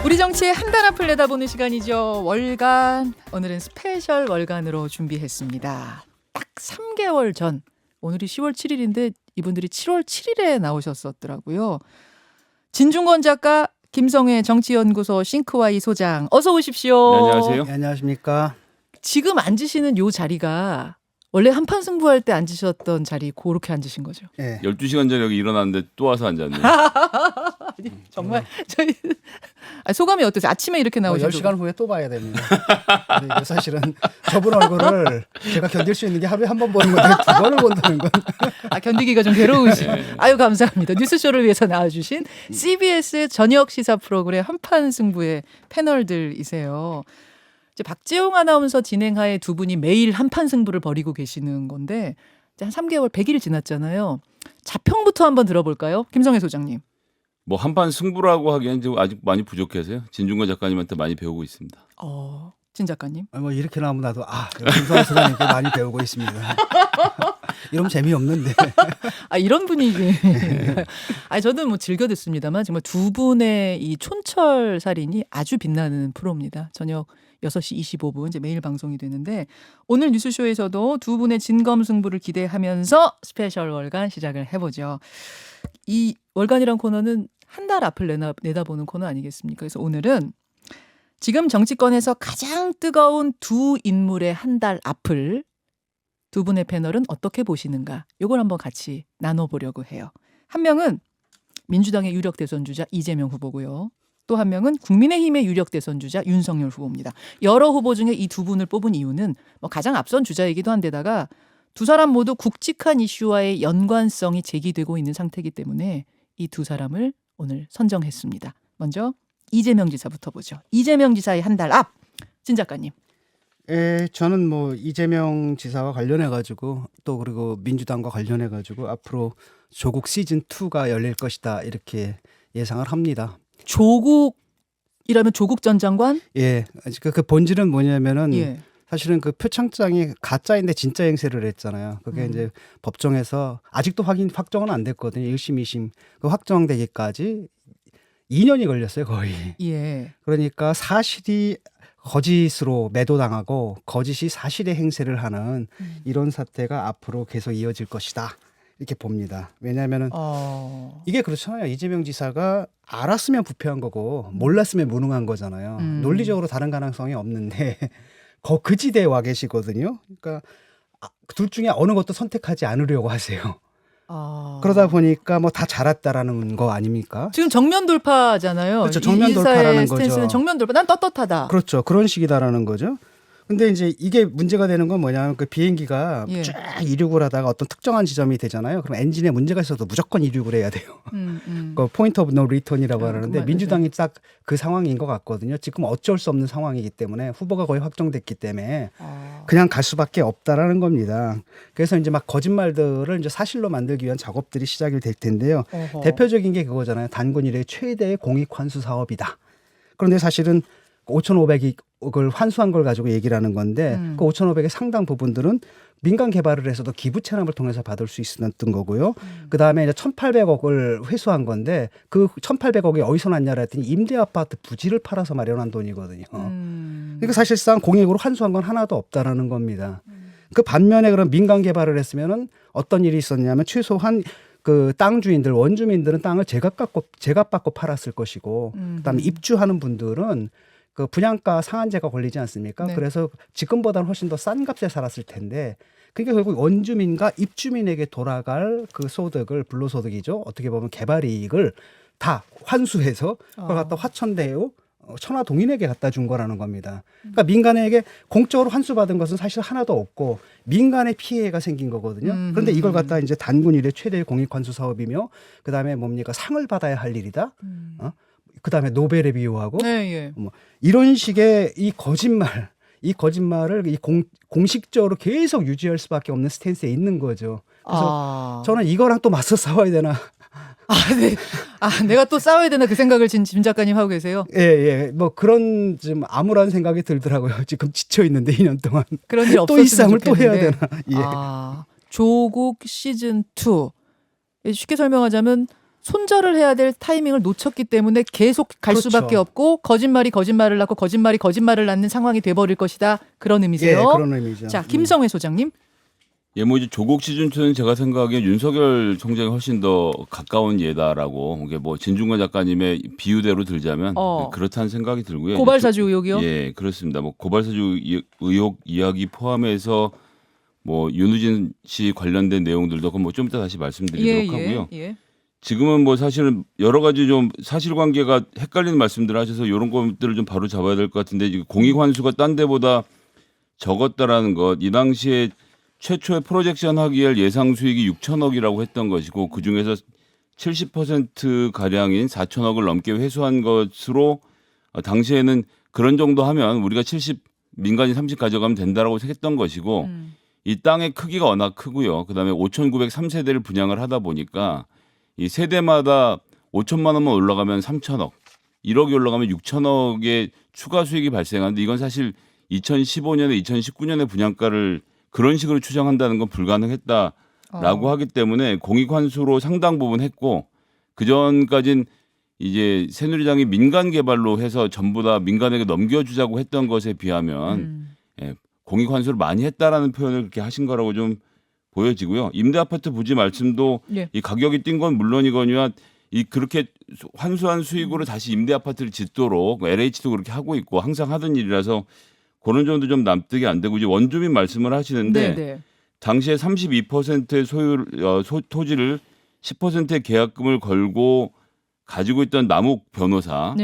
우리 정치의 한 달 앞을 내다보는 시간이죠. 월간. 오늘은 스페셜 월간으로 준비했습니다. 딱 3개월 전. 오늘이 10월 7일인데 이분들이 7월 7일에 나오셨었더라고요. 진중권 작가, 김성회 정치연구소 싱크와이 소장. 어서 오십시오. 네, 안녕하세요. 네, 안녕하십니까. 지금 앉으시는 요 자리가 원래 한판 승부할 때 앉으셨던 자리 그렇게 앉으신 거죠? 네. 12시간 전에 여기 일어났는데 또 와서 앉았네요. 아니, 정말 저희 소감이 어떠세요? 아침에 이렇게 나오시고 10시간 후에 또 봐야 됩니다. 근데 이게 사실은 저분 얼굴을 제가 견딜 수 있는 게 하루에 한 번 보는 건데 두 번을 본다는 건. 견디기가 좀 괴로우신. 아유 감사합니다. 뉴스쇼를 위해서 나와주신 CBS 저녁 시사 프로그램 한판 승부의 패널들이세요. 이제 박재홍 아나운서 진행하에 두 분이 매일 한판 승부를 벌이고 계시는 건데 이제 한 3개월 100일 지났잖아요. 자평부터 한번 들어볼까요? 김성애 소장님. 뭐 한판 승부라고 하기엔 좀 아직 많이 부족해서요. 진중권 작가님한테 많이 배우고 있습니다. 진 작가님. 뭐 이렇게 나오면 나도 김성환 소장님께 많이 배우고 있습니다. 이러면 재미없는데. 이런 분위기. 저는 뭐 즐겨 듣습니다만 정말 두 분의 이 촌철 살인이 아주 빛나는 프로입니다. 저녁 6시 25분 이제 매일 방송이 되는데 오늘 뉴스쇼에서도 두 분의 진검승부를 기대하면서 스페셜 월간 시작을 해보죠. 이 월간이란 코너는 한 달 앞을 내다보는 코너 아니겠습니까? 그래서 오늘은 지금 정치권에서 가장 뜨거운 두 인물의 한 달 앞을 두 분의 패널은 어떻게 보시는가? 이걸 한번 같이 나눠보려고 해요. 한 명은 민주당의 유력 대선 주자 이재명 후보고요. 또 한 명은 국민의힘의 유력 대선 주자 윤석열 후보입니다. 여러 후보 중에 이 두 분을 뽑은 이유는 뭐 가장 앞선 주자이기도 한데다가 두 사람 모두 굵직한 이슈와의 연관성이 제기되고 있는 상태이기 때문에 이 두 사람을 오늘 선정했습니다. 먼저 이재명 지사부터 보죠. 이재명 지사의 한 달 앞. 진 작가님. 저는 뭐 이재명 지사와 관련해 가지고 또 그리고 민주당과 관련해 가지고 앞으로 조국 시즌 2가 열릴 것이다 이렇게 예상을 합니다. 조국이라면 조국 전 장관? 예, 그 본질은 뭐냐면은 예. 사실은 그 표창장이 가짜인데 진짜 행세를 했잖아요. 그게 이제 법정에서 아직도 확정은 안 됐거든요. 1심, 2심 그 확정되기까지 2년이 걸렸어요, 거의. 예. 그러니까 사실이 거짓으로 매도당하고 거짓이 사실의 행세를 하는 이런 사태가 앞으로 계속 이어질 것이다. 이렇게 봅니다. 왜냐하면은 이게 그렇잖아요. 이재명 지사가 알았으면 부패한 거고 몰랐으면 무능한 거잖아요. 논리적으로 다른 가능성이 없는데 그 지대에 와 계시거든요. 그러니까 둘 중에 어느 것도 선택하지 않으려고 하세요. 그러다 보니까 뭐 다 잘했다라는 거 아닙니까? 지금 정면 돌파잖아요. 그렇죠. 정면 돌파라는 거죠. 스탠스는 정면 돌파. 난 떳떳하다. 그렇죠. 그런 식이다라는 거죠. 근데 이제 이게 문제가 되는 건 뭐냐면 그 비행기가 쫙 이륙을 하다가 어떤 특정한 지점이 되잖아요. 그럼 엔진에 문제가 있어도 무조건 이륙을 해야 돼요. 그 포인트 오브 노 리턴이라고 하는데 민주당이 딱 그 상황인 것 같거든요. 지금 어쩔 수 없는 상황이기 때문에 후보가 거의 확정됐기 때문에 그냥 갈 수밖에 없다라는 겁니다. 그래서 이제 막 거짓말들을 이제 사실로 만들기 위한 작업들이 시작이 될 텐데요. 대표적인 게 그거잖아요. 단군 이래 최대의 공익 환수 사업이다. 그런데 사실은 5,500억을 환수한 걸 가지고 얘기를 하는 건데 그 5,500의 상당 부분들은 민간 개발을 해서도 기부 체납을 통해서 받을 수 있었던 거고요. 그다음에 이제 1,800억을 회수한 건데 그 1,800억이 어디서 났냐라 했더니 임대 아파트 부지를 팔아서 마련한 돈이거든요. 그러니까 사실상 공익으로 환수한 건 하나도 없다라는 겁니다. 그 반면에 그런 민간 개발을 했으면은 어떤 일이 있었냐면 최소한 그 땅 주인들 원주민들은 땅을 제값받고 팔았을 것이고 그다음에 입주하는 분들은 그 분양가 상한제가 걸리지 않습니까? 네. 그래서 지금보다는 훨씬 더 싼 값에 살았을 텐데 그러니까 결국 원주민과 입주민에게 돌아갈 그 소득을 불로소득이죠. 어떻게 보면 개발이익을 다 환수해서 그걸 갖다 화천대유 천화동인에게 갖다 준 거라는 겁니다. 그러니까 민간에게 공적으로 환수받은 것은 사실 하나도 없고 민간의 피해가 생긴 거거든요. 그런데 이걸 갖다 이제 단군 이래 최대의 공익 환수 사업이며 그다음에 뭡니까 상을 받아야 할 일이다. 그다음에 노벨에 비유하고 뭐 이런 식의 이 거짓말을 공식적으로 계속 유지할 수밖에 없는 스탠스에 있는 거죠. 그래서 저는 이거랑 또 맞서 싸워야 되나. 네. 내가 또 싸워야 되나 그 생각을 진 작가님 하고 계세요. 예. 뭐 그런 좀 암울한 생각이 들더라고요. 지금 지쳐 있는데 2년 동안. 그런 일 또 이 없었으면 싸움을 또 해야 좋겠는데. 되나. 예. 조국 시즌 2. 쉽게 설명하자면 손절을 해야 될 타이밍을 놓쳤기 때문에 계속 갈 그렇죠. 수밖에 없고 거짓말이 거짓말을 낳고 거짓말이 거짓말을 낳는 상황이 돼버릴 것이다. 그런 의미세요. 예, 그런 의미죠. 자, 김성회 소장님. 예, 뭐 이제 조국 시즌2는 제가 생각하기엔 윤석열 총장이 훨씬 더 가까운 예다라고 이게 뭐 진중권 작가님의 비유대로 들자면 그렇다는 생각이 들고요. 고발사주 의혹이요? 예, 그렇습니다. 뭐 고발사주 의혹 이야기 포함해서 뭐 윤우진 씨 관련된 내용들도 뭐 좀 이따 다시 말씀드리도록 하고요. 예. 지금은 뭐 사실은 여러 가지 좀 사실관계가 헷갈리는 말씀들을 하셔서 이런 것들을 좀 바로 잡아야 될 것 같은데 지금 공익환수가 딴 데보다 적었다라는 것, 이 당시에 최초의 프로젝션 하기에 예상 수익이 6천억이라고 했던 것이고 그중에서 70% 가량인 4천억을 넘게 회수한 것으로 당시에는 그런 정도 하면 우리가 70 민간이 30 가져가면 된다라고 했던 것이고 이 땅의 크기가 워낙 크고요. 그다음에 5,903세대를 분양을 하다 보니까 이 세대마다 5천만 원만 올라가면 3천억, 1억이 올라가면 6천억의 추가 수익이 발생하는데 이건 사실 2015년에 2019년에 분양가를 그런 식으로 추정한다는 건 불가능했다라고 하기 때문에 공익환수로 상당 부분 했고 그전까진 이제 새누리당이 민간 개발로 해서 전부 다 민간에게 넘겨주자고 했던 것에 비하면 공익환수를 많이 했다라는 표현을 그렇게 하신 거라고 좀 보여지고요. 임대아파트 부지 말씀도 이 가격이 뛴 건 물론이거니와 이 그렇게 환수한 수익으로 다시 임대아파트를 짓도록 LH도 그렇게 하고 있고 항상 하던 일이라서 그런 점도 좀 납득이 안 되고 이제 원주민 말씀을 하시는데 당시에 32%의 토지를 10%의 계약금을 걸고 가지고 있던 남욱 변호사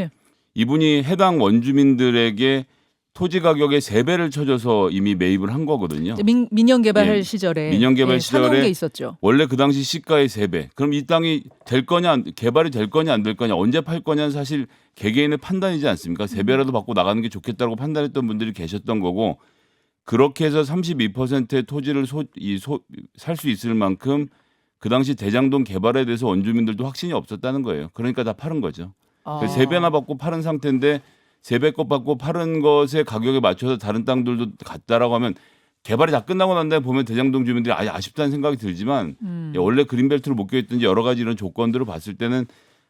이분이 해당 원주민들에게 토지 가격의 3배를 쳐줘서 이미 매입을 한 거거든요. 민영개발 시절에 민영개발 시절에 게 있었죠. 원래 그 당시 시가의 3배. 그럼 이 땅이 될 거냐 개발이 될 거냐 안 될 거냐 언제 팔 거냐는 사실 개개인의 판단이지 않습니까? 3배라도 받고 나가는 게 좋겠다고 판단했던 분들이 계셨던 거고 그렇게 해서 32%의 토지를 살 수 있을 만큼 그 당시 대장동 개발에 대해서 원주민들도 확신이 없었다는 거예요. 그러니까 다 팔은 거죠. 3배나 받고 팔은 상태인데 3배 것 받고 파는 것의 가격에 맞춰서 다른 땅들도 갔다라고 하면 개발이 다 끝나고 난 다음에 보면 대장동 주민들이 아예 아쉽다는 생각이 들지만 원래 그린벨트를 목격했든지 여러 가지 이런 조건들을 봤을 때는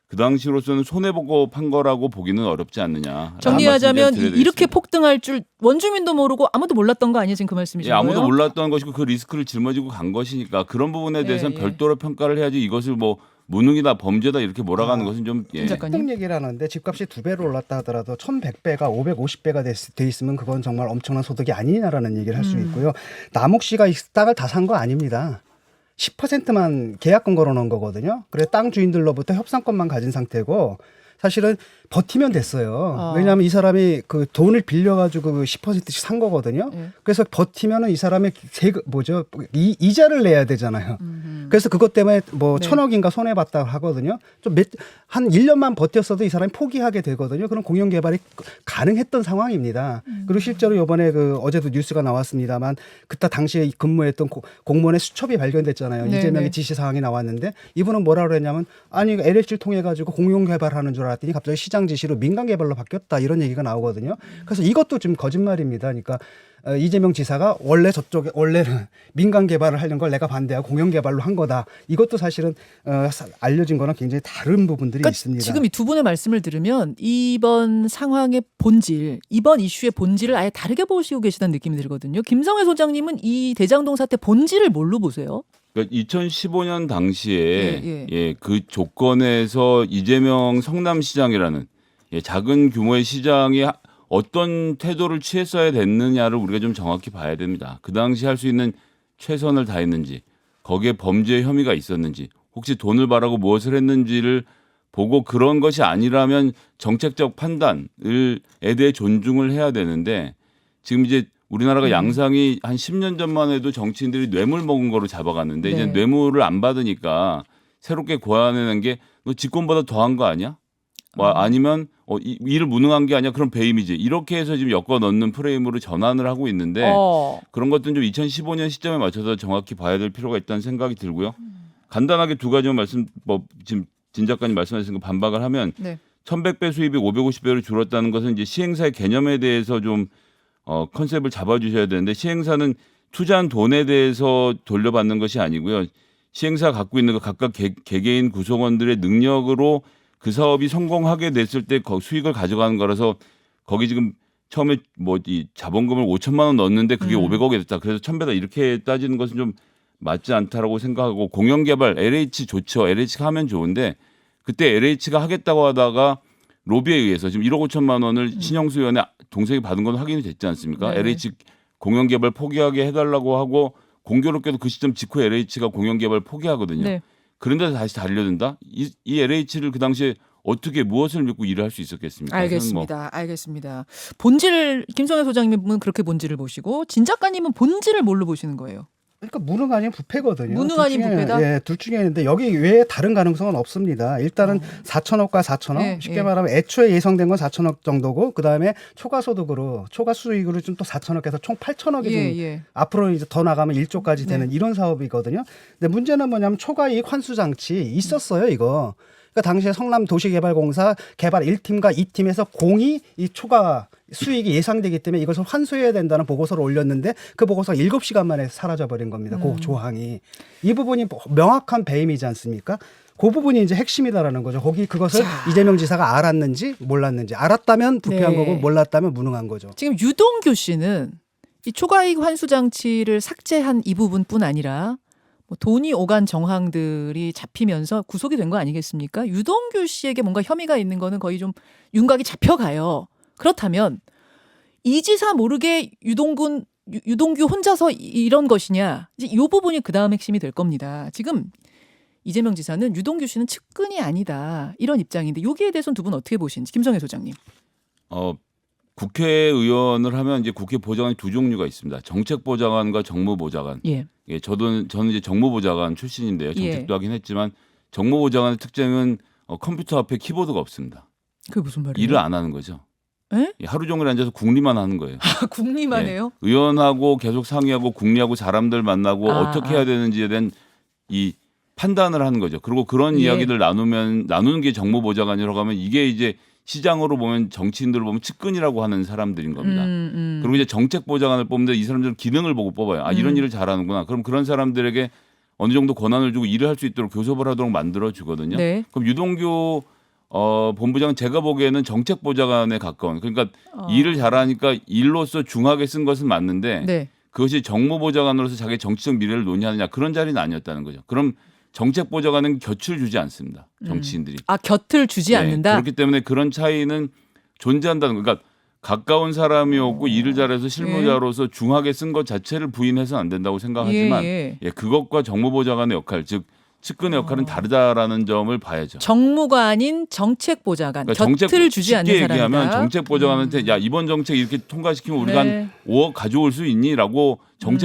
그 당시로서는 손해보고 판 거라고 보기는 어렵지 않느냐. 정리하자면 이렇게 폭등할 줄 원주민도 모르고 아무도 몰랐던 거 아니에요? 지금 그 말씀이신 거예요? 아무도 몰랐던 것이고 그 리스크를 짊어지고 간 것이니까 그런 부분에 대해서는 별도로 평가를 해야지 이것을 뭐 무능이다 범죄다 이렇게 몰아가는 것은 좀 폭등 얘기를 하는데 집값이 2배로 올랐다 하더라도 1,100배가 550배가 돼 있으면 그건 정말 엄청난 소득이 아니냐라는 얘기를 할 수 있고요. 남욱 씨가 이 땅을 다 산 거 아닙니다. 10%만 계약금 걸어놓은 거거든요. 그래서 땅 주인들로부터 협상권만 가진 상태고 사실은 버티면 됐어요. 왜냐하면 이 사람이 그 돈을 빌려가지고 그 10%씩 산 거거든요. 그래서 버티면은 이 사람의 이자를 내야 되잖아요. 그래서 그것 때문에 뭐 1,000억인가 손해봤다 하거든요. 좀 한 1년만 버텼어도 이 사람이 포기하게 되거든요. 그런 공영 개발이 가능했던 상황입니다. 그리고 실제로 이번에 그 어제도 뉴스가 나왔습니다만 그때 당시에 근무했던 공무원의 수첩이 발견됐잖아요. 이재명의 지시 사항이 나왔는데 이분은 뭐라 그랬냐면 아니 LH를 통해 가지고 공영 개발하는 줄 알았더니 갑자기 시장 지시로 민간 개발로 바뀌었다 이런 얘기가 나오거든요. 그래서 이것도 좀 거짓말입니다. 그러니까 이재명 지사가 원래는 민간 개발을 하는 걸 내가 반대하고 공영 개발로 한 거다. 이것도 사실은 알려진 거는 굉장히 다른 부분들이 있습니다. 지금 이 두 분의 말씀을 들으면 이번 상황의 본질, 이번 이슈의 본질을 아예 다르게 보시고 계시다는 느낌이 들거든요. 김성회 소장님은 이 대장동 사태 본질을 뭘로 보세요? 그러니까 2015년 당시에 그 조건에서 이재명 성남시장이라는 작은 규모의 시장이 어떤 태도를 취했어야 됐느냐를 우리가 좀 정확히 봐야 됩니다. 그 당시 할 수 있는 최선을 다했는지 거기에 범죄 혐의가 있었는지 혹시 돈을 바라고 무엇을 했는지를 보고 그런 것이 아니라면 정책적 판단에 대해 존중을 해야 되는데 지금 이제 우리나라가 양상이 한 10년 전만 해도 정치인들이 뇌물 먹은 거로 잡아갔는데 이제 뇌물을 안 받으니까 새롭게 고안해낸 게 너 직권보다 더한 거 아니야? 뭐 아니면 일을 무능한 게 아니야? 그럼 배임이지. 이렇게 해서 지금 엮어 넣는 프레임으로 전환을 하고 있는데 그런 것들은 좀 2015년 시점에 맞춰서 정확히 봐야 될 필요가 있다는 생각이 들고요. 간단하게 두 가지만 지금 진 작가님 말씀하신 거 반박을 하면 1,100배 수입이 550배로 줄었다는 것은 이제 시행사의 개념에 대해서 좀 컨셉을 잡아주셔야 되는데 시행사는 투자한 돈에 대해서 돌려받는 것이 아니고요. 시행사가 갖고 있는 그 각각 개개인 구성원들의 능력으로 그 사업이 성공하게 됐을 때 수익을 가져가는 거라서 거기 지금 처음에 뭐 이 자본금을 5천만 원 넣었는데 그게 500억이 됐다. 그래서 1000배다 이렇게 따지는 것은 좀 맞지 않다라고 생각하고 공영개발 LH 좋죠. LH가 하면 좋은데 그때 LH가 하겠다고 하다가 로비에 의해서 지금 1억 5천만 원을 신영수위원회 동생이 받은 건 확인이 됐지 않습니까? 네. LH 공영개발 포기하게 해달라고 하고 공교롭게도 그 시점 직후에 LH가 공영개발 포기하거든요. 네. 그런데 다시 달려든다? 이 LH를 그 당시에 어떻게 무엇을 믿고 일을 할 수 있었겠습니까? 알겠습니다. 알겠습니다. 본질 김성애 소장님은 그렇게 본질을 보시고 진 작가님은 본질을 뭘로 보시는 거예요? 그러니까 무능 아닌 부패거든요. 무능 아닌 부패다? 예, 둘 중에 있는데 여기 외에 다른 가능성은 없습니다. 일단은 4천억과 4천억 네, 쉽게 네. 말하면 애초에 예상된 건 4천억 정도고 그다음에 초과 소득으로 초과 수익으로 좀 또 4천억에서 총 8천억이 예. 앞으로 이제 더 나가면 1조까지 되는 네. 이런 사업이거든요. 근데 문제는 뭐냐면 초과이익 환수 장치 있었어요, 이거. 그러니까 당시에 성남도시개발공사 개발 1팀과 2팀에서 공이 이 초과 수익이 예상되기 때문에 이것을 환수해야 된다는 보고서를 올렸는데 그 보고서가 7시간 만에 사라져버린 겁니다. 그 조항이. 이 부분이 명확한 배임이지 않습니까? 그 부분이 이제 핵심이다라는 거죠. 거기 그것을 이재명 지사가 알았는지 몰랐는지. 알았다면 부패한 네. 거고 몰랐다면 무능한 거죠. 지금 유동규 씨는 이 초과이익 환수 장치를 삭제한 이 부분뿐 아니라 뭐 돈이 오간 정황들이 잡히면서 구속이 된 거 아니겠습니까? 유동규 씨에게 뭔가 혐의가 있는 거는 거의 좀 윤곽이 잡혀가요. 그렇다면 이 지사 모르게 유동규 혼자서 이런 것이냐? 이제 이 부분이 그 다음 핵심이 될 겁니다. 지금 이재명 지사는 유동규 씨는 측근이 아니다 이런 입장인데 여기에 대해서는 두 분 어떻게 보시는지 김성애 소장님. 국회의원을 하면 이제 국회 보좌관이 두 종류가 있습니다. 정책보좌관과 정무보좌관. 예. 예, 저는 이제 정무보좌관 출신인데요. 정책도 예. 하긴 했지만 정무보좌관의 특징은 컴퓨터 앞에 키보드가 없습니다. 그게 무슨 말이에요? 일을 안 하는 거죠. 에? 예, 하루 종일 앉아서 국리만 하는 거예요. 국리만 예, 해요? 의원하고 계속 상의하고 국리하고 사람들 만나고 어떻게 해야 되는지에 대한 이 판단을 하는 거죠. 그리고 그런 예. 이야기들 나누는 게 정무보좌관이라고 하면 이게 이제 시장으로 보면 정치인들을 보면 측근이라고 하는 사람들인 겁니다. 그리고 이제 정책보좌관을 뽑는데 이 사람들은 기능을 보고 뽑아요. 아 이런 일을 잘하는구나. 그럼 그런 사람들에게 어느 정도 권한을 주고 일을 할 수 있도록 교섭을 하도록 만들어 주거든요. 네. 그럼 유동규 본부장은 제가 보기에는 정책보좌관에 가까운. 그러니까 일을 잘하니까 일로서 중하게 쓴 것은 맞는데 네. 그것이 정무보좌관으로서 자기 정치적 미래를 논의하느냐 그런 자리는 아니었다는 거죠. 그럼 정책보좌관은 곁을 주지 않습니다. 정치인들이. 아 곁을 주지 네, 않는다. 그렇기 때문에 그런 차이는 존재한다는 거. 그러니까 가까운 사람이었고 일을 잘해서 실무자로서 중하게 쓴 것 자체를 부인해서는 안 된다고 생각하지만 예. 그것과 정무보좌관의 역할 즉 측근의 역할은 다르다라는 점을 봐야죠. 정무가 아닌 정책보좌관. 그러니까 곁을 주지 않는 쉽게 사람이다. 얘기하면 정책보좌관한테 야 이번 정책 이렇게 통과시키면 우리가 네. 한 5억 가져올 수 있니라고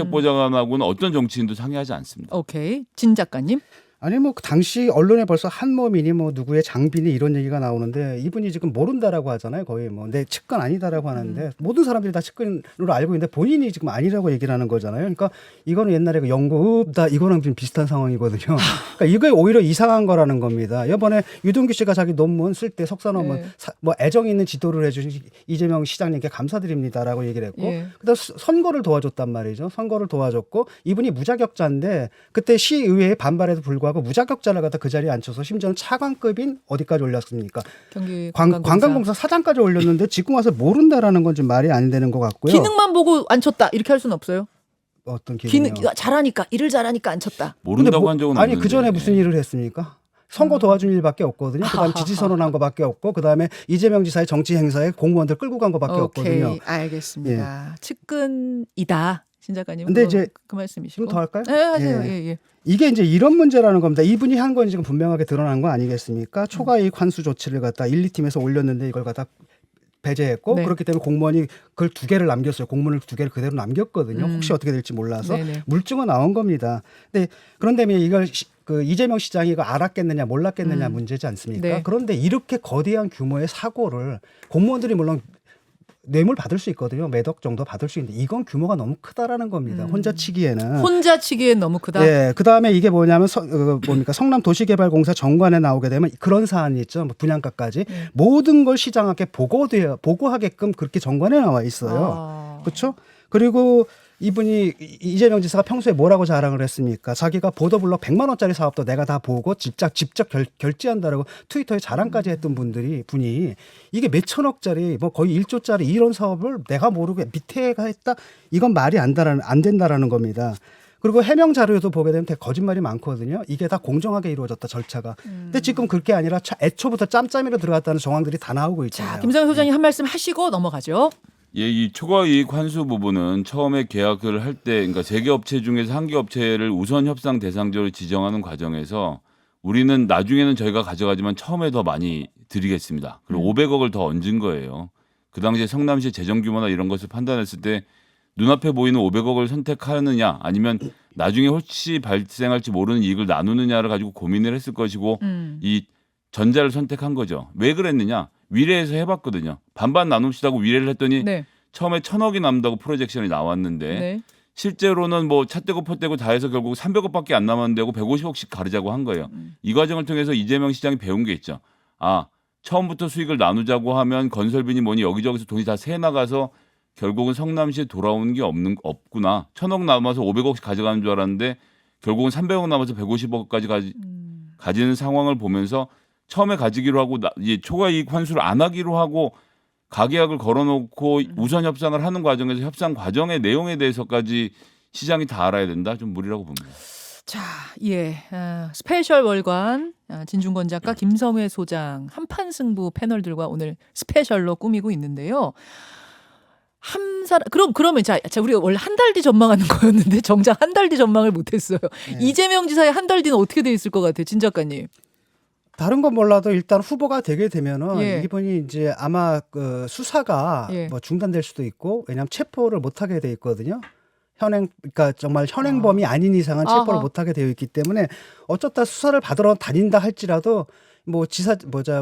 정책보좌관하고는 어떤 정치인도 상의하지 않습니다. 오케이. 진 작가님. 아니 뭐 그 당시 언론에 벌써 한몸이니 뭐 누구의 장비니 이런 얘기가 나오는데 이분이 지금 모른다라고 하잖아요. 거의 뭐 내 측근 아니다라고 하는데 모든 사람들이 다 측근으로 알고 있는데 본인이 지금 아니라고 얘기를 하는 거잖아요. 그러니까 이거는 옛날에 그 연구다 이거랑 좀 비슷한 상황이거든요. 그러니까 이게 오히려 이상한 거라는 겁니다. 이번에 유동규 씨가 자기 논문 쓸 때 석사 논문 뭐 애정 있는 지도를 해주신 이재명 시장님께 감사드립니다라고 얘기를 했고 그다음 선거를 도와줬단 말이죠. 선거를 도와줬고 이분이 무자격자인데 그때 시의회의 반발에도 불구하고 무자격자를 갖다 그 자리에 앉혀서 심지어는 차관급인 어디까지 올렸습니까? 경기 관광공사 사장까지 올렸는데 지금 와서 모른다라는 건 좀 말이 안 되는 것 같고요. 기능만 보고 앉혔다 이렇게 할 수는 없어요. 어떤 기능이요? 잘하니까 일을 잘하니까 앉혔다. 모른다고 한 적은 아니 없는데. 그 전에 무슨 일을 했습니까? 선거 도와준 일밖에 없거든요. 그다음 지지 선언한 거밖에 없고 그다음에 이재명 지사의 정치 행사에 공무원들 끌고 간 거밖에 오케이, 없거든요. 알겠습니다. 측근이다. 신 작가님. 근데 이제 그 말씀이시고. 좀 더 할까요? 네, 하세요. 예. 이게 이제 이런 문제라는 겁니다. 이분이 한 건 지금 분명하게 드러난 거 아니겠습니까? 초과이익 환수 조치를 갖다 1, 2팀에서 올렸는데 이걸 갖다 배제했고 네. 그렇기 때문에 공무원이 그걸 2개를 남겼어요. 공문을 2개를 그대로 남겼거든요. 혹시 어떻게 될지 몰라서 네네. 물증은 나온 겁니다. 근데 그런데 이걸 그 이재명 시장이 이거 알았겠느냐 몰랐겠느냐 문제지 않습니까? 네. 그런데 이렇게 거대한 규모의 사고를 공무원들이 물론 뇌물 받을 수 있거든요. 몇 억 정도 받을 수 있는데 이건 규모가 너무 크다라는 겁니다. 혼자 치기에는. 혼자 치기엔 너무 크다. 예, 그다음에 이게 뭐냐면 성남도시개발공사 정관에 나오게 되면 그런 사안이 있죠. 뭐 분양가까지 모든 걸 시장한테 보고하게끔 그렇게 정관에 나와 있어요. 그렇죠? 그리고 이분이 이재명 지사가 평소에 뭐라고 자랑을 했습니까? 자기가 보도블록 100만 원짜리 사업도 내가 다 보고 직접 결제한다라고 트위터에 자랑까지 했던 분이 이게 몇 천억짜리 뭐 거의 1조짜리 이런 사업을 내가 모르게 밑에가 했다? 이건 말이 안 된다라는 겁니다. 그리고 해명 자료도 보게 되면 되게 거짓말이 많거든요. 이게 다 공정하게 이루어졌다 절차가. 근데 지금 그렇게 아니라 애초부터 짬짬이로 들어갔다는 정황들이 다 나오고 있잖아요. 자, 김성현 소장님 한 말씀 하시고 넘어가죠. 예, 이 초과이익 환수 부분은 처음에 계약을 할 때, 그러니까 3개 업체 중에서 1개 업체를 우선 협상 대상자로 지정하는 과정에서 우리는 나중에는 저희가 가져가지만 처음에 더 많이 드리겠습니다. 그리고 500억을 더 얹은 거예요. 그 당시에 성남시 재정 규모나 이런 것을 판단했을 때 눈앞에 보이는 500억을 선택하느냐 아니면 나중에 혹시 발생할지 모르는 이익을 나누느냐를 가지고 고민을 했을 것이고 이 전자를 선택한 거죠. 왜 그랬느냐? 위례에서 해봤거든요. 반반 나눕시다고 위례를 했더니 네. 처음에 1,000억이 남다고 프로젝션이 나왔는데 네. 실제로는 뭐 차 떼고 포 떼고 다 해서 결국 300억밖에 안 남았는데 150억씩 가르자고 한 거예요. 이 과정을 통해서 이재명 시장이 배운 게 있죠. 아, 처음부터 수익을 나누자고 하면 건설비니 뭐니 여기저기서 돈이 다 새 나가서 결국은 성남시에 돌아오는 게 없구나. 1,000억 남아서 500억씩 가져가는 줄 알았는데 결국은 300억 남아서 150억까지 가지는 상황을 보면서 처음에 가지기로 하고 이제 초과이익 환수를 안 하기로 하고 가계약을 걸어놓고 우선 협상을 하는 과정에서 협상 과정의 내용에 대해서까지 시장이 다 알아야 된다. 좀 무리라고 봅니다. 자, 예, 스페셜 월간 진중권 작가 김성회 소장 한판 승부 패널들과 오늘 스페셜로 꾸미고 있는데요. 그러면 자 우리가 원래 한 달 뒤 전망하는 거였는데 정작 한 달 뒤 전망을 못했어요. 네. 이재명 지사의 한 달 뒤는 어떻게 돼 있을 것 같아요, 진 작가님? 다른 건 몰라도 일단 후보가 되게 되면은 예. 이분이 이제 아마 그 수사가 예. 뭐 중단될 수도 있고 왜냐하면 체포를 못하게 돼 있거든요. 그러니까 정말 현행범이 아닌 이상은 체포를 아하. 못하게 되어 있기 때문에 어쩌다 수사를 받으러 다닌다 할지라도 뭐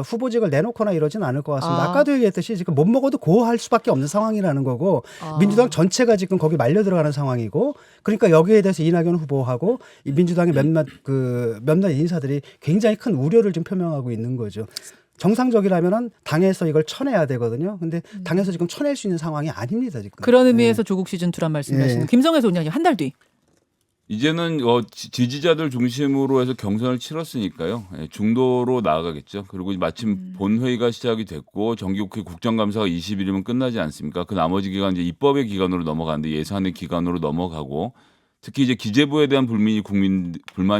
후보직을 내놓거나 이러진 않을 것 같습니다. 아까도 얘기했듯이 지금 못 먹어도 고할 수밖에 없는 상황이라는 거고 민주당 전체가 지금 거기 말려 들어가는 상황이고 그러니까 여기에 대해서 이낙연 후보하고 이 민주당의 몇몇 인사들이 굉장히 큰 우려를 좀 표명하고 있는 거죠. 정상적이라면은 당에서 이걸 쳐내야 되거든요. 근데 당에서 지금 쳐낼 수 있는 상황이 아닙니다, 지금. 그런 의미에서 조국 시즌 2란 말씀하시는 김성회 소장님 한 달 뒤. 이제는 지지자들 중심으로 해서 경선을 치렀으니까요. 중도로 나아가겠죠. 그리고 마침 본회의가 시작이 됐고 정기국회 국정감사가 20일이면 끝나지 않습니까? 그 나머지 기간 이제 입법의 기간으로 넘어가는데 예산의 기간으로 넘어가고 특히 이제 기재부에 대한 불만이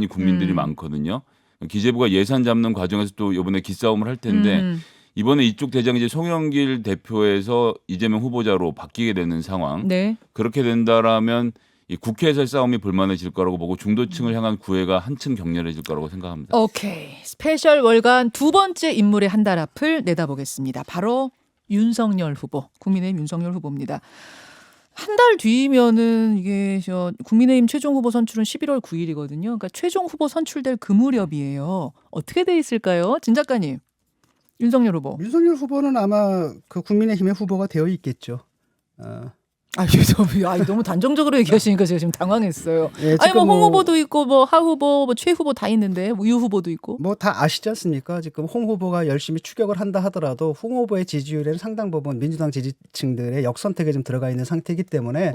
국민들이 많거든요. 기재부가 예산 잡는 과정에서 또 이번에 기싸움을 할 텐데 이번에 이쪽 대장이 이제 송영길 대표에서 이재명 후보자로 바뀌게 되는 상황. 네. 그렇게 된다라면 이 국회에서의 싸움이 불만해질 거라고 보고 중도층을 향한 구애가 한층 격렬해질 거라고 생각합니다. 오케이. 스페셜 월간 두 번째 인물의 한 달 앞을 내다보겠습니다. 바로 윤석열 후보, 국민의힘 윤석열 후보입니다. 한 달 뒤면은 이게 국민의힘 최종 후보 선출은 11월 9일이거든요. 그러니까 최종 후보 선출될 그 무렵이에요. 어떻게 돼 있을까요, 진 작가님? 윤석열 후보는 아마 그 국민의힘의 후보가 되어 있겠죠. 너무 단정적으로 얘기하시니까 제가 지금 당황했어요. 예, 아니 뭐 홍 후보도 있고 뭐 하 후보, 뭐 최 후보 다 있는데 유 후보도 있고. 뭐 다 아시지 않습니까? 지금 홍 후보가 열심히 추격을 한다 하더라도 홍 후보의 지지율에는 상당 부분 민주당 지지층들의 역선택에 좀 들어가 있는 상태이기 때문에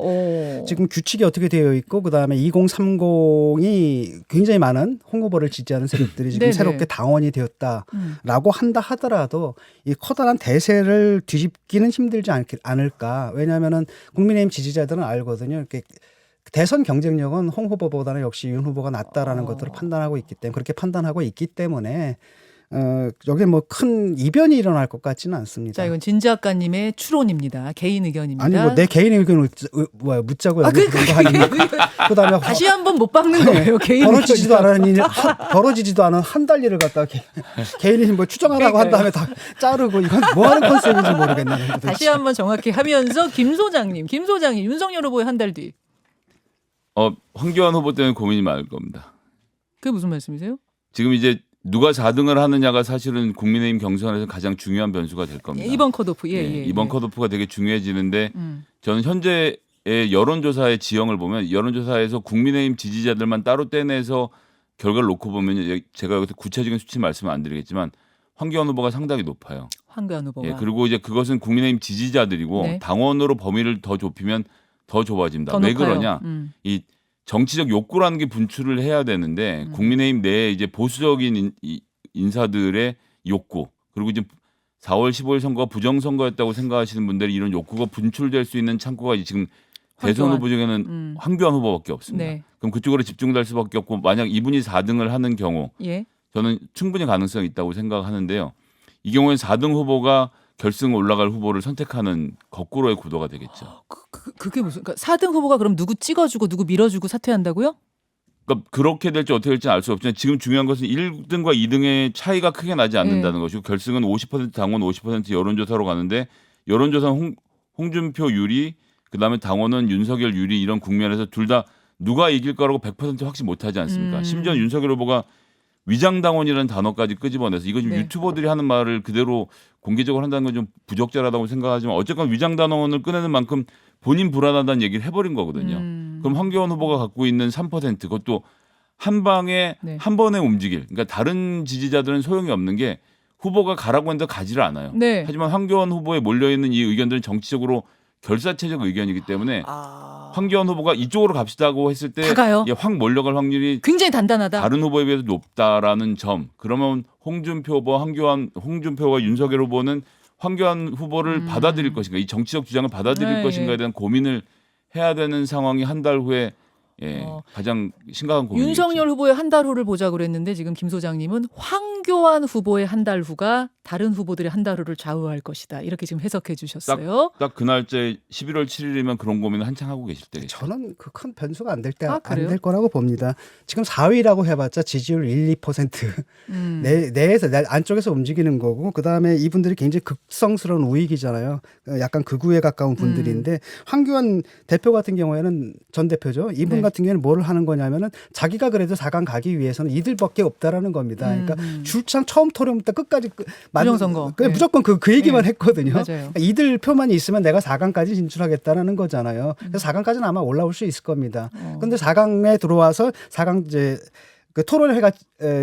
지금 규칙이 어떻게 되어 있고 그다음에 2030이 굉장히 많은 홍 후보를 지지하는 세력들이 지금 네네. 새롭게 당원이 되었다라고 한다 하더라도 이 커다란 대세를 뒤집기는 힘들지 않을까. 왜냐하면은 국민의힘 지지자들은 알거든요. 이렇게 대선 경쟁력은 홍 후보보다는 역시 윤 후보가 낫다라는 것들을 그렇게 판단하고 있기 때문에 여기 뭐 큰 이변이 일어날 것 같지는 않습니다. 자, 이건 진 작가님의 추론입니다. 개인 의견입니다. 아니 뭐 내 개인 의견을 묻자고 여기 부른 거 아닙니까? 그다음에 다시 한번 못 박는 거예요. 개인 벌어지지도 않은 한 달 일을 갖다가 개인이 뭐 추정하라고 한 다음에 다 자르고 이건 뭐 하는 컨셉인지 모르겠네요. 다시 한번 정확히 하면서 김 소장님 윤석열 후보의 한 달 뒤. 황교안 후보 때문에 고민이 많을 겁니다. 그게 무슨 말씀이세요? 지금 이제 누가 4등을 하느냐가 사실은 국민의힘 경선에서 가장 중요한 변수가 될 겁니다. 이번 컷오프. 이번 컷오프가 되게 중요해지는데 저는 현재의 여론조사의 지형을 보면 여론조사에서 국민의힘 지지자들만 따로 떼내서 결과를 놓고 보면 제가 여기서 구체적인 수치 말씀은 안 드리겠지만 황교안 후보가 상당히 높아요. 황교안 후보가. 그리고 이제 그것은 국민의힘 지지자들이고 네. 당원으로 범위를 더 좁히면 더 좁아집니다. 더 왜 높아요. 그러냐? 이 정치적 욕구라는 게 분출을 해야 되는데 국민의힘 내에 이제 보수적인 인사들의 욕구 그리고 이제 4월 15일 선거가 부정선거였다고 생각하시는 분들이 이런 욕구가 분출될 수 있는 창구가 지금 대선 후보 중에는 황교안 후보밖에 없습니다. 네. 그럼 그쪽으로 집중될 수밖에 없고 만약 이분이 4등을 하는 경우 예. 저는 충분히 가능성이 있다고 생각하는데요. 이 경우에는 4등 후보가 결승 올라갈 후보를 선택하는 거꾸로의 구도가 되겠죠. 그게 무슨? 그러니까 4등 후보가 그럼 누구 찍어주고 누구 밀어주고 사퇴한다고요? 그러니까 그렇게 될지 어떻게 될지 알 수 없지만 지금 중요한 것은 1등과 2등의 차이가 크게 나지 않는다는 것이고 결승은 50% 당원 50% 여론조사로 가는데 여론조사는 홍준표 유리 그다음에 당원은 윤석열 유리 이런 국면에서 둘 다 누가 이길 거라고 100% 확신 못하지 않습니까? 심지어 윤석열 후보가 위장당원이라는 단어까지 끄집어내서 이거 지금 네. 유튜버들이 하는 말을 그대로 공개적으로 한다는 건 좀 부적절하다고 생각하지만 어쨌건 위장당원을 꺼내는 만큼 본인 불안하다는 얘기를 해버린 거거든요. 그럼 황교안 후보가 갖고 있는 3% 그것도 한 방에 네. 한 번에 움직일 그러니까 다른 지지자들은 소용이 없는 게 후보가 가라고 했는데 가지를 않아요. 네. 하지만 황교안 후보에 몰려있는 이 의견들은 정치적으로 결사체적 의견이기 때문에 황교안 후보가 이쪽으로 갑시다고 했을 때 다 가요? 예, 확 몰려갈 확률이 굉장히 단단하다. 다른 후보에 비해서 높다라는 점. 그러면 홍준표 후보, 홍준표와 윤석열 후보는 황교안 후보를 받아들일 것인가, 이 정치적 주장을 받아들일 네, 것인가에 대한 고민을 해야 되는 상황이 한 달 후에 가장 심각한 고민이죠. 윤석열 후보의 한 달 후를 보자 그랬는데 지금 김 소장님은 황교안 후보의 한 달 후가 다른 후보들의 한 달 후를 좌우할 것이다. 이렇게 지금 해석해 주셨어요. 딱 그 날짜 11월 7일이면 그런 고민을 한창 하고 계실 때겠죠. 저는 그 큰 변수가 안 될 때 아, 안 그래요? 될 거라고 봅니다. 지금 4위라고 해봤자 지지율 1~2% 내에서 내 안쪽에서 움직이는 거고 그다음에 이분들이 굉장히 극성스러운 우익이잖아요. 약간 극우에 가까운 분들인데 황교안 대표 같은 경우에는 전 대표죠. 이분 네. 같은 경우에는 뭘 하는 거냐면은 자기가 그래도 4강 가기 위해서는 이들밖에 없다라는 겁니다. 그러니까 줄창 처음 토론부터 끝까지 부정선거. 그냥 네. 무조건 그 얘기만 네. 했거든요. 맞아요. 그러니까 이들 표만이 있으면 내가 4강까지 진출하겠다라는 거잖아요. 그래서 4강까지는 아마 올라올 수 있을 겁니다. 그런데 4강에 들어와서 4강 이제 그 토론회가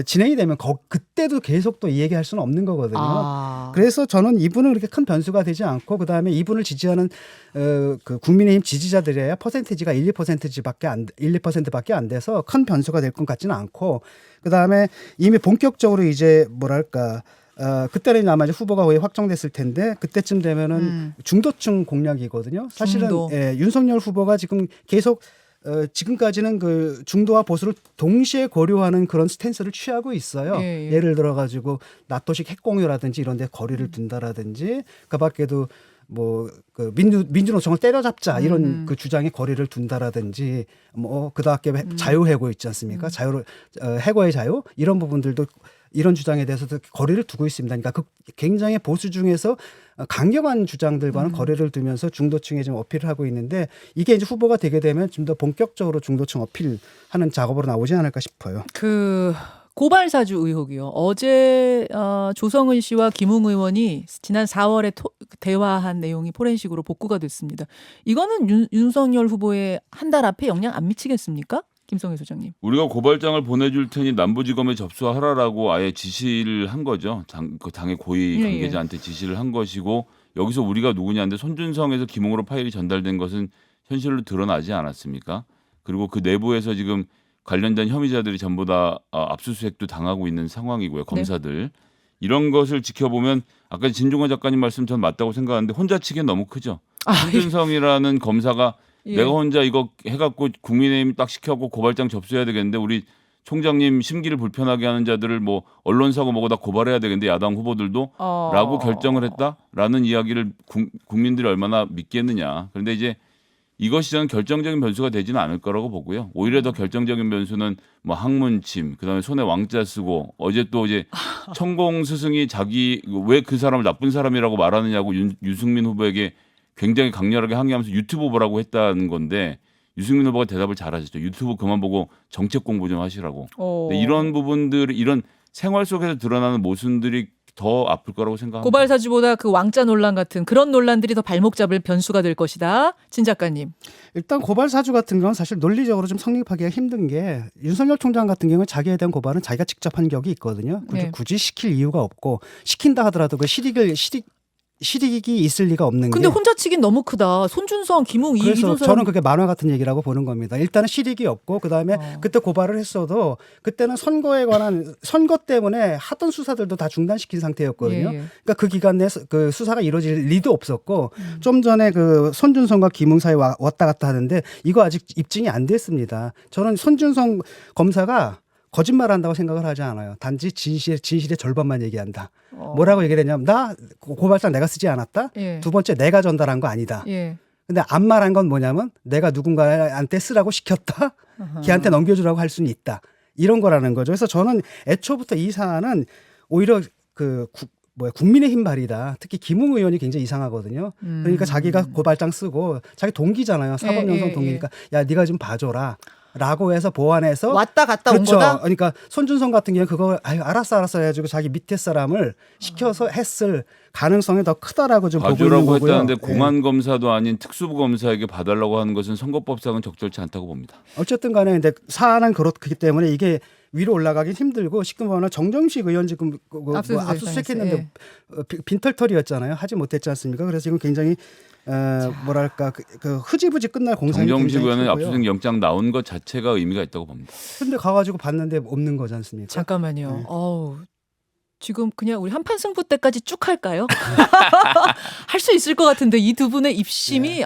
진행이 되면 그때도 계속 또 이 얘기할 수는 없는 거거든요. 그래서 저는 이분은 그렇게 큰 변수가 되지 않고 그다음에 이분을 지지하는 그 국민의힘 지지자들의 퍼센티지가 1~2%밖에 안 돼서 큰 변수가 될 것 같지는 않고 그다음에 이미 본격적으로 이제 뭐랄까 그때는 아마 이제 후보가 거의 확정됐을 텐데 그때쯤 되면은 중도층 공략이거든요. 사실은 중도. 윤석열 후보가 지금 계속 지금까지는 그 중도와 보수를 동시에 고려하는 그런 스탠스를 취하고 있어요. 예, 예. 예를 들어 가지고 나토식 핵공유라든지 이런 데 거리를 둔다라든지 그 밖에도 뭐 그 민주노총을 때려잡자 이런 그 주장에 거리를 둔다라든지 뭐 그다음에 자유해고 있지 않습니까? 해고의 자유 이런 부분들도 이런 주장에 대해서도 거리를 두고 있습니다. 그러니까 그 굉장히 보수 중에서 강경한 주장들과는 거리를 두면서 중도층에 좀 어필을 하고 있는데 이게 이제 후보가 되게 되면 좀 더 본격적으로 중도층 어필하는 작업으로 나오지 않을까 싶어요. 그 고발 사주 의혹이요. 어제 조성은 씨와 김웅 의원이 지난 4월에 대화한 내용이 포렌식으로 복구가 됐습니다. 이거는 윤석열 후보의 한 달 앞에 영향 안 미치겠습니까? 김성애 소장님. 우리가 고발장을 보내줄 테니 남부지검에 접수하라라고 아예 지시를 한 거죠. 그 당의 고위 관계자한테 지시를 한 것이고 여기서 우리가 누구냐인데 손준성에서 김웅으로 파일이 전달된 것은 현실로 드러나지 않았습니까? 그리고 그 내부에서 지금 관련된 혐의자들이 전부 다 압수수색도 당하고 있는 상황이고요. 검사들. 이런 것을 지켜보면 아까 진중권 작가님 말씀 전 맞다고 생각하는데 혼자 치기엔 너무 크죠. 손준성이라는 검사가 내가 혼자 이거 해갖고 국민의힘 딱 시켜갖고 고발장 접수해야 되겠는데 우리 총장님 심기를 불편하게 하는 자들을 뭐 언론사고 뭐고 다 고발해야 되겠는데 야당 후보들도 라고 결정을 했다라는 이야기를 국민들이 얼마나 믿겠느냐. 그런데 이제 이것이 저는 결정적인 변수가 되지는 않을 거라고 보고요. 오히려 더 결정적인 변수는 뭐 학문침, 그다음에 손에 왕자 쓰고 어제 또 이제 천공 스승이 자기 왜 그 사람을 나쁜 사람이라고 말하느냐고 유승민 후보에게 굉장히 강렬하게 항의하면서 유튜브 보라고 했다는 건데 유승민 후보가 대답을 잘하셨죠. 유튜브 그만 보고 정책 공부 좀 하시라고. 이런 부분들, 이런 생활 속에서 드러나는 모순들이 더 아플 거라고 생각합니다. 고발 사주보다 그 왕자 논란 같은 그런 논란들이 더 발목 잡을 변수가 될 것이다. 진 작가님. 일단 고발 사주 같은 건 사실 논리적으로 좀 성립하기가 힘든 게 윤석열 총장 같은 경우는 자기에 대한 고발은 자기가 직접 한 격이 있거든요. 네. 굳이 시킬 이유가 없고 시킨다 하더라도 그 실익을 실익이 있을 리가 없는 근데 게. 혼자 치긴 너무 크다. 손준성, 김웅, 그래서 이준 사람. 저는 그게 만화 같은 얘기라고 보는 겁니다. 일단은 실익이 없고 그다음에 그때 고발을 했어도 그때는 선거에 관한 선거 때문에 하던 수사들도 다 중단시킨 상태였거든요. 예, 예. 그러니까 그 기간 내 그 수사가 이루어질 리도 없었고 좀 전에 그 손준성과 김웅 사이 왔다 갔다 하는데 이거 아직 입증이 안 됐습니다. 저는 손준성 검사가 거짓말한다고 생각을 하지 않아요. 단지 진실의 절반만 얘기한다. 뭐라고 얘기를 했냐면 나 고발장 내가 쓰지 않았다. 예. 두 번째 내가 전달한 거 아니다. 예. 근데 안 말한 건 뭐냐면 내가 누군가한테 쓰라고 시켰다. 걔한테 넘겨주라고 할 수는 있다. 이런 거라는 거죠. 그래서 저는 애초부터 이 사안은 오히려 국민의힘 발이다. 특히 김웅 의원이 굉장히 이상하거든요. 그러니까 자기가 고발장 쓰고 자기 동기잖아요. 사법연수원 동기니까 야 네가 좀 봐줘라. 라고 해서 보완해서 왔다 갔다 그렇죠. 온 거다. 그러니까 손준성 같은 경우는 그거 알았어 해가지고 자기 밑에 사람을 시켜서 했을 가능성이 더 크다라고 좀 보고 있는 봐주라고 거고요. 했다는데 예. 공안 검사도 아닌 특수부 검사에게 봐달라고 하는 것은 선거법상은 적절치 않다고 봅니다. 어쨌든 간에 근데 사안은 그렇기 때문에 이게 위로 올라가긴 힘들고 지금 보면 정정식 의원 지금 압수수색했는데 빈털털이었잖아요. 하지 못했지 않습니까? 그래서 지금 굉장히 뭐랄까 그 흐지부지 끝날 공상이 정정식 굉장히 의원은 크고요. 압수수색 영장 나온 것 자체가 의미가 있다고 봅니다. 근데 가가지고 봤는데 없는 거지 않습니까? 잠깐만요. 네. 어우. 지금 그냥 우리 한판 승부 때까지 쭉 할까요? 할 수 있을 것 같은데 이 두 분의 입심이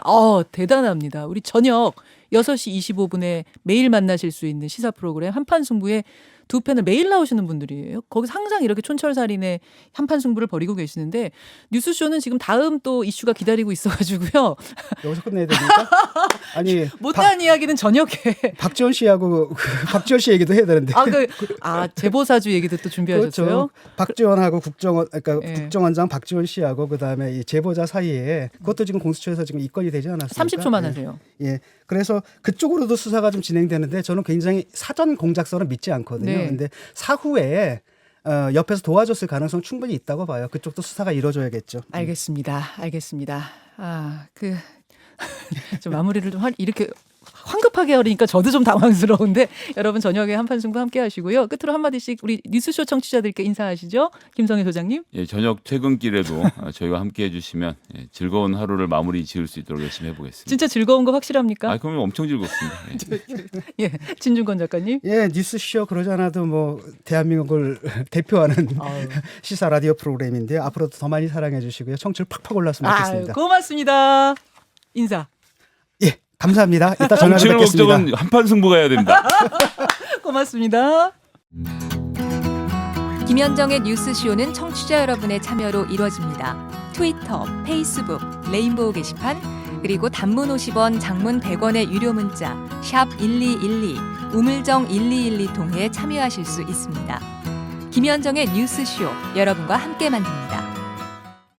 대단합니다. 우리 저녁 6시 25분에 매일 만나실 수 있는 시사 프로그램 한판 승부에 두 편을 매일 나오시는 분들이에요. 거기서 항상 이렇게 촌철살인의 한판 승부를 벌이고 계시는데 뉴스쇼는 지금 다음 또 이슈가 기다리고 있어가지고요. 여기서 끝내야 됩니까? 아니 못다한 이야기는 저녁에. 박지원 씨하고 박지원 씨 얘기도 해야 되는데. 제보사주 얘기도 또 준비하셨어요? 그렇죠. 박지원하고 그러니까 예. 국정원장 박지원 씨하고 그다음에 이 제보자 사이에 그것도 지금 공수처에서 지금 입건이 되지 않았습니까? 30초만 예. 하세요. 예. 그래서 그쪽으로도 수사가 좀 진행되는데 저는 굉장히 사전 공작서는 믿지 않거든요. 네. 근데 사후에 옆에서 도와줬을 가능성 충분히 있다고 봐요. 그쪽도 수사가 이루어져야겠죠. 알겠습니다. 좀 마무리를 좀 이렇게 황급하게 하려니까 저도 좀 당황스러운데 여러분 저녁에 한판 승부 함께 하시고요. 끝으로 한마디씩 우리 뉴스쇼 청취자들께 인사하시죠. 김성애 소장님. 예, 저녁 퇴근길에도 저희와 함께해 주시면 즐거운 하루를 마무리 지을 수 있도록 열심히 해보겠습니다. 진짜 즐거운 거 확실합니까? 그러면 엄청 즐겁습니다. 예. 진중권 작가님. 예, 뉴스쇼 그러지 않아도 뭐 대한민국을 대표하는 아유. 시사 라디오 프로그램인데요. 앞으로도 더 많이 사랑해 주시고요. 청취율 팍팍 올랐으면 좋겠습니다. 고맙습니다. 인사. 예, 감사합니다. 이따 전화를 정치를 뵙겠습니다. 걱정은 한판 승부가 해야 됩니다. 고맙습니다. 김현정의 뉴스쇼는 청취자 여러분의 참여로 이루어집니다. 트위터, 페이스북, 레인보우 게시판, 그리고 단문 50원, 장문 100원의 유료 문자 샵 1212, 우물정 1212 통해 참여하실 수 있습니다. 김현정의 뉴스쇼, 여러분과 함께 만듭니다.